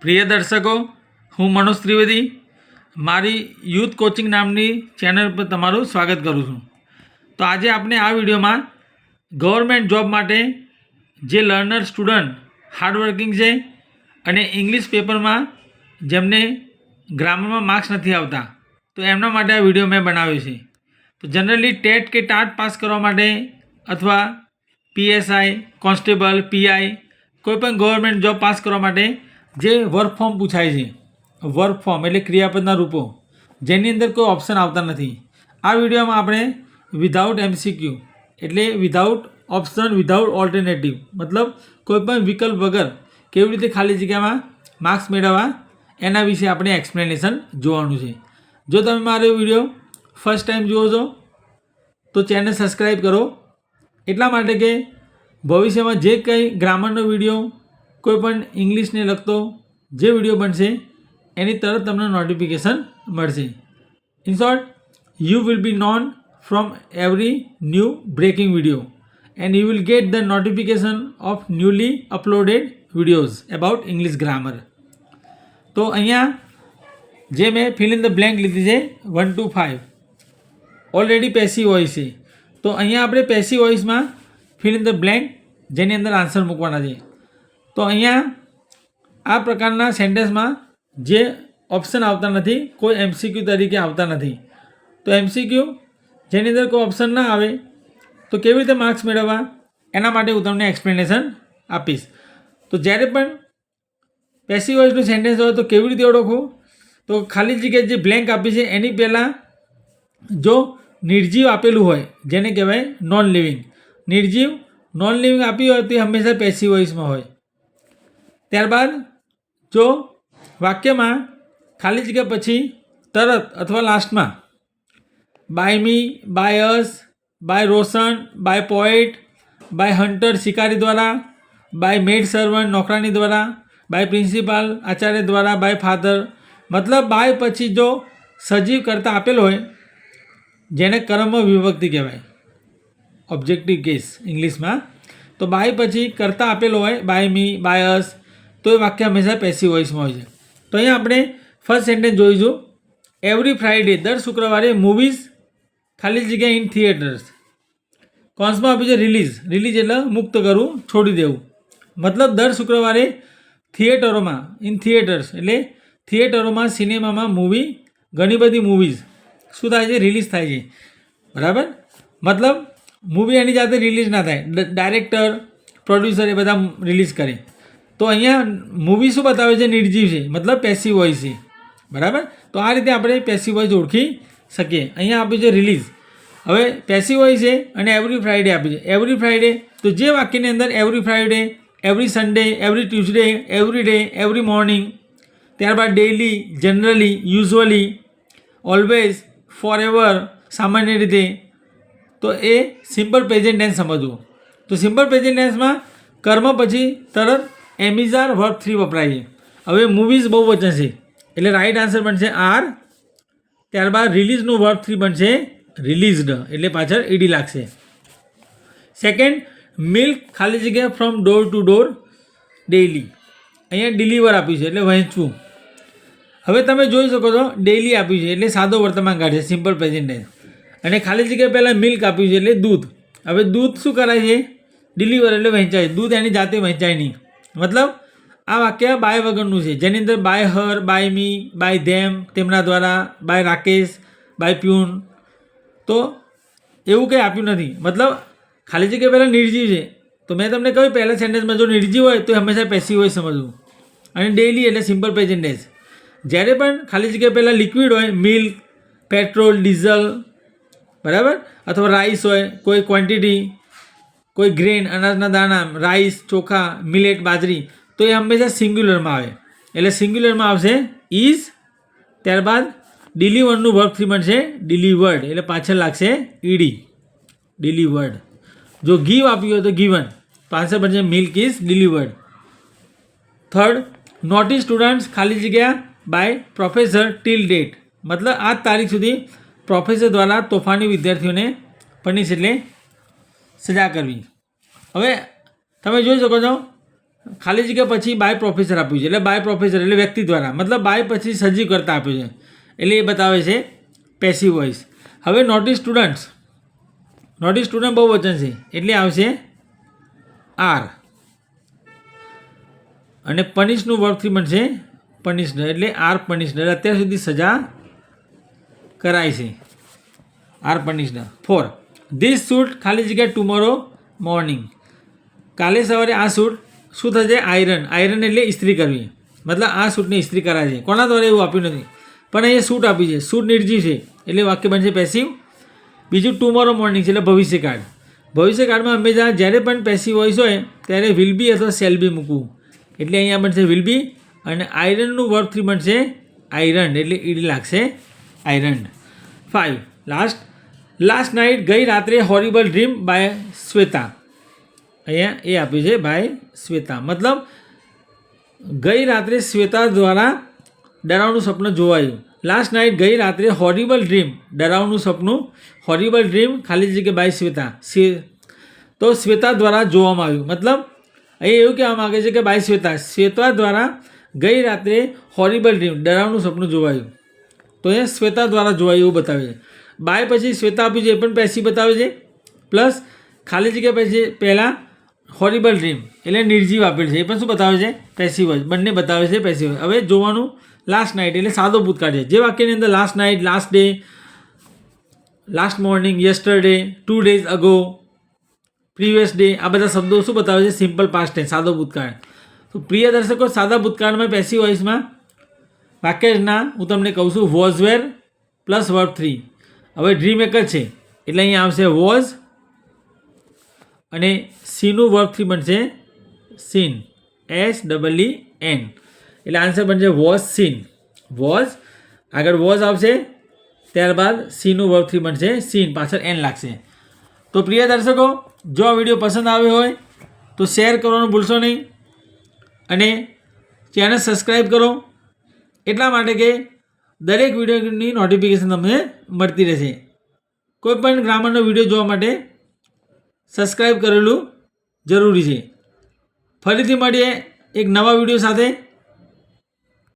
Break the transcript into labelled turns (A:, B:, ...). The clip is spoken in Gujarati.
A: પ્રિય દર્શકો, હું મનોજ ત્રિવેદી મારી યુથ કોચિંગ નામની ચેનલ પર તમારું સ્વાગત કરું છું. તો આજે આપણે આ વિડીયોમાં ગવર્મેન્ટ જોબ માટે જે લર્નર સ્ટુડન્ટ હાર્ડવર્કિંગ છે અને ઇંગ્લિશ પેપરમાં જેમને ગ્રામરમાં માર્ક્સ નથી આવતા તો એમના માટે આ વિડીયો મેં બનાવ્યો છે. તો જનરલી ટેટ કે ટાટ પાસ કરવા માટે અથવા પીએસઆઈ, કોન્સ્ટેબલ, પીઆઈ કોઈપણ ગવર્મેન્ટ જોબ પાસ કરવા માટે જે વર્ક ફોર્મ પૂછાય છે, વર્ક ફોર્મ એટલે ક્રિયાપદના રૂપો જેની અંદર કોઈ ઓપ્શન આવતા નથી. આ વિડીયોમાં આપણે વિધાઉટ એમસીક્યુ એટલે વિધાઉટ ઓપ્શન, વિધાઉટ ઓલ્ટરનેટિવ મતલબ કોઈપણ વિકલ્પ વગર કેવી રીતે ખાલી જગ્યામાં માર્ક્સ મેળવવા એના વિશે આપણે એક્સપ્લેનેશન જોવાનું છે. જો તમે મારો વિડીયો ફર્સ્ટ ટાઈમ જુઓ છો તો ચેનલ સબસ્ક્રાઈબ કરો, એટલા માટે કે ભવિષ્યમાં જે કંઈ ગ્રામરનો વિડીયો કોઈ પણ ઇંગ્લિશને લગતો જે વિડીયો બનશે એની તરત તમને નોટિફિકેશન મળશે. In short, you will be known from every new breaking video and you will get the notification of newly uploaded videos about English grammar. તો અહીંયા જે મેં fill in the blank લીધી છે 1 to 5 ઓલરેડી પેસિવ વોઇસ છે. તો અહીંયા આપણે passive વોઇસમાં fill in the blank જેની અંદર આન્સર મૂકવાના છે. તો અહીંયા આ પ્રકારના સેન્ટેન્સમાં જે ઓપ્શન આવતા નથી, કોઈ એમસીક્યુ તરીકે આવતા નથી. તો એમસીક્યુ જેની અંદર કોઈ ઓપ્શન ના આવે તો કેવી રીતે માર્ક્સ મેળવવા એના માટે હું તમને એક્સપ્લેનેશન આપીશ. તો જ્યારે પણ પેસિવ વોઇસનું સેન્ટેન્સ હોય તો કેવી રીતે ઓળખવું, તો ખાલી જગ્યાએ જે બ્લેન્ક આપી છે એની પહેલાં જો નિર્જીવ આપેલું હોય જેને કહેવાય નોન લિવિંગ, નિર્જીવ નોન લિવિંગ આપી હોય તો એ હંમેશા પેસિવ વોઇસમાં હોય. ત્યારબાદ જો વાક્યમાં ખાલી જગ્યા પછી તરત અથવા લાસ્ટમાં by me, by us, by Roshan, by poet, by hunter શિકારી દ્વારા, બાય મેડ સર્વન્ટ નોકરાની દ્વારા, બાય પ્રિન્સિપાલ આચાર્ય દ્વારા, બાય ફાધર મતલબ બાય પછી જો સજીવ કરતા આપેલો હોય જેને કર્મ વિભક્તિ કહેવાય, ઓબ્જેક્ટિવ કેસ ઇંગ્લિશમાં. તો બાય પછી કરતા આપેલો હોય બાય મી, બાય અસ, તો એ વાક્ય હંમેશા પેસિવ વોઇસમાં હોય છે. તો અહીંયા આપણે ફર્સ્ટ સેન્ટેન્સ જોઈશું. એવરી ફ્રાઇડે, દર શુક્રવારે મૂવીઝ ખાલી જગ્યા ઇન થિયેટર્સ. કોન્સમાં આપ્યું છે રિલીઝ, રિલીઝ એટલે મુક્ત કરવું, છોડી દેવું. મતલબ દર શુક્રવારે થિયેટરોમાં, ઇન થિયેટર્સ એટલે થિયેટરોમાં, સિનેમામાં મૂવી, ઘણી બધી મૂવીઝ શું થાય છે, રિલીઝ થાય છે. બરાબર, મતલબ મૂવી એની જાતે રિલીઝ ના થાય, ડાયરેક્ટર, પ્રોડ્યુસર એ બધા રિલીઝ કરે. તો અહીંયા મૂવી શું બતાવે છે, નિર્જીવ છે મતલબ પેસિવ વોઇસ છે. બરાબર, તો આ રીતે આપણે પેસિવ વોઇસ ઓળખી શકીએ. અહીંયા આપ્યું છે રિલીઝ. હવે પેસિવ વોઇસ છે અને એવરી ફ્રાઇડે આપ્યું છે. એવરી ફ્રાઇડે તો જે વાક્યની અંદર every Friday, every Sunday, every Tuesday, every day, every morning, ત્યારબાદ daily, generally, usually, always, forever સામાન્ય રીતે, તો એ સિમ્પલ પ્રેઝન્ટ ટેન્સ સમજવું. તો સિમ્પલ પ્રેઝન્ટ ટેન્સમાં કર્મ પછી તરત એમિઝાર વર્બ 3 વપરાય છે. હવે મૂવીઝ બહુ વચન છે એટલે રાઇટ આન્સર બનશે આર. ત્યારબાદ રિલીઝનું વર્બ 3 બનશે રિલીઝડ એટલે પાછળ ઈડી લાગશે. સેકન્ડ, મિલ્ક ખાલી જગ્યા from door to door daily. અહીંયા ડિલિવર આપ્યું છે એટલે વહેંચવું. હવે તમે જોઈ શકો છો ડેઇલી આપ્યું છે એટલે સાદો વર્તમાન કાળ છે, સિમ્પલ પ્રેઝન્ટ ટેન્સ. અને ખાલી જગ્યા પહેલાં મિલ્ક આપ્યું છે એટલે દૂધ. હવે દૂધ શું કરાય છે, ડિલિવર એટલે વહેંચાય. દૂધ એની જાતે વહેંચાય નહીં. મતલબ આ વાક્ય બાય વગરનું છે જેની અંદર by her, by me, by them તેમના દ્વારા, બાય રાકેશ, બાય પ્યુન. તો એવું કંઈ આપ્યું નથી. મતલબ ખાલી જગ્યા પહેલાં નિર્જીવ છે. તો મેં તમને કહ્યું પહેલા સેન્ટેન્સમાં જો નિર્જીવ હોય તો હંમેશા પેસિવ હોય સમજવું. અને ડેઇલી એટલે સિમ્પલ પ્રેઝન્ટ ટેન્સ. જ્યારે પણ ખાલી જગ્યા પહેલાં લિક્વિડ હોય, મિલ્ક, પેટ્રોલ, ડીઝલ, બરાબર, અથવા રાઈસ હોય કોઈ ક્વોન્ટિટી, કોઈ ગ્રેન અનાજના દાણા, રાઈસ, ચોખા, મિલેટ, બાજરી, તો એ હંમેશા સિંગ્યુલરમાં આવે. એટલે સિંગ્યુલરમાં આવશે ઇઝ. ત્યારબાદ ડિલિવરનું વર્બ 3 બનશે ડિલિવર્ડ એટલે પાછળ લાગશે ઈડી, ડિલિવર્ડ. જો ગીવ આપ્યું હોય તો ગીવન, તો આન્સર બનશે milk is delivered. Third, naughty students ખાલી જગ્યા બાય પ્રોફેસર ટીલ ડેટ. મતલબ આ તારીખ સુધી પ્રોફેસર દ્વારા તોફાની વિદ્યાર્થીઓને પનિશ એટલે સજા કરવી. હવે તમે જોઈ શકો છો ખાલી જગ્યા પછી બાય પ્રોફેસર આપ્યું છે, એટલે બાય પ્રોફેસર એટલે વ્યક્તિ દ્વારા, મતલબ બાય પછી સજીવ કરતા આપ્યું છે, એટલે એ બતાવે છે પેસિવ વોઇસ. હવે નોટી સ્ટુડન્ટ્સ, નોટી સ્ટુડન્ટ બહુવચન છે એટલે આવશે આર. અને પનિશનું વર્બથી બનશે પનિશ્ડ, એટલે આર પનિશ્ડ, એટલે અત્યાર સુધી સજા કરાય છે, આર પનિશ્ડ. 4 ધીસ શૂટ ખાલી જગ્યા ટુમોરો મોર્નિંગ, કાલે સવારે આ શૂટ શું થશે? આયરન. આયરન એટલે ઇસ્ત્રી કરવી, મતલબ આ શૂટની ઇસ્ત્રી કરાય છે. કોના દ્વારા એવું આપ્યું નથી, પણ અહીંયા શૂટ આપી છે, શૂટ નિર્જીવ છે એટલે વાક્ય બનશે પેસિવ. બીજું ટુમોરો મોર્નિંગ છે એટલે ભવિષ્યકાળ. ભવિષ્યકાળમાં હંમેશા જ્યારે પણ પેસિવ વોઇસ હોય ત્યારે વિલ બી અથવા શેલ બી મૂકવું, એટલે અહીંયા બનશે વિલ બી. અને આયરનનું વર્બ 3 બનશે આયરન, એટલે ઈડ લાગશે આયરન. 5 લાસ્ટ નાઇટ ગઈ રાત્રે હોરિબલ ડ્રીમ બાય શ્વેતા, અહીંયા એ આપ્યું છે બાય શ્વેતા, મતલબ ગઈ રાત્રે શ્વેતા દ્વારા ડરાવનું સપનું જોવાયું. લાસ્ટ નાઇટ ગઈ રાત્રે હોરિબલ ડ્રીમ, ડરાવનું સપનું, હોરિબલ ડ્રીમ ખાલી જગ્યા બાય શ્વેતા, તો શ્વેતા દ્વારા જોવામાં આવ્યું. મતલબ અહીં એવું કહેવા માગે છે કે બાય શ્વેતા, શ્વેતા દ્વારા ગઈ રાત્રે હોરિબલ ડ્રીમ, ડરાવનું સપનું જોવાયું, તો અહીંયા શ્વેતા દ્વારા જોવાયું એવું બતાવે છે. બાય પછી શ્વેતા આપ્યું છે એ પણ પેસિવ બતાવે છે, પ્લસ ખાલી જગ્યા પછી પહેલાં હોરિબલ ડ્રીમ એટલે નિર્જીવ આપેલ છે, એ પણ શું બતાવે છે? પેસિવ જ, બંને બતાવે છે પેસિવ. હવે જોવાનું લાસ્ટ નાઇટ એટલે સાદો ભૂતકાળ છે, જે વાક્યની અંદર last night, last day, last morning, yesterday, 2 days ago, previous day, આ બધા શબ્દો શું બતાવે છે? સિમ્પલ પાસ્ટ ટેન્સ, સાદો ભૂતકાળ. તો પ્રિય દર્શકો, સાદા ભૂતકાળમાં પેસિવ વોઇસમાં વાક્યના હું તમને કહું છું વોઝ વેર પ્લસ વર્બ 3. હવે ડ્રીમ એક જ છે એટલે અહીંયા આવશે વોઝ, અને સીનું વર્બ 3 બનશે સીન, SEEN, એટલે આન્સર બનશે વોઝ સીન. વોઝ આગળ વોઝ આવશે, ત્યારબાદ સીનું વર્બ 3 બનશે સીન, પાછળ એન લાગશે. તો પ્રિય દર્શકો, જો આ વિડીયો પસંદ આવ્યો હોય તો શેર કરવાનું ભૂલશો નહીં, અને ચેનલ સબસ્ક્રાઈબ કરો, એટલા માટે કે દરેક વિડીયોની નોટિફિકેશન તમને મળતી રહેશે. કોઈ પણ ગ્રામરનો વિડીયો જોવા માટે સબસ્ક્રાઈબ કરેલું જરૂરી છે. ફરીથી મળીએ એક નવા વિડીયો સાથે.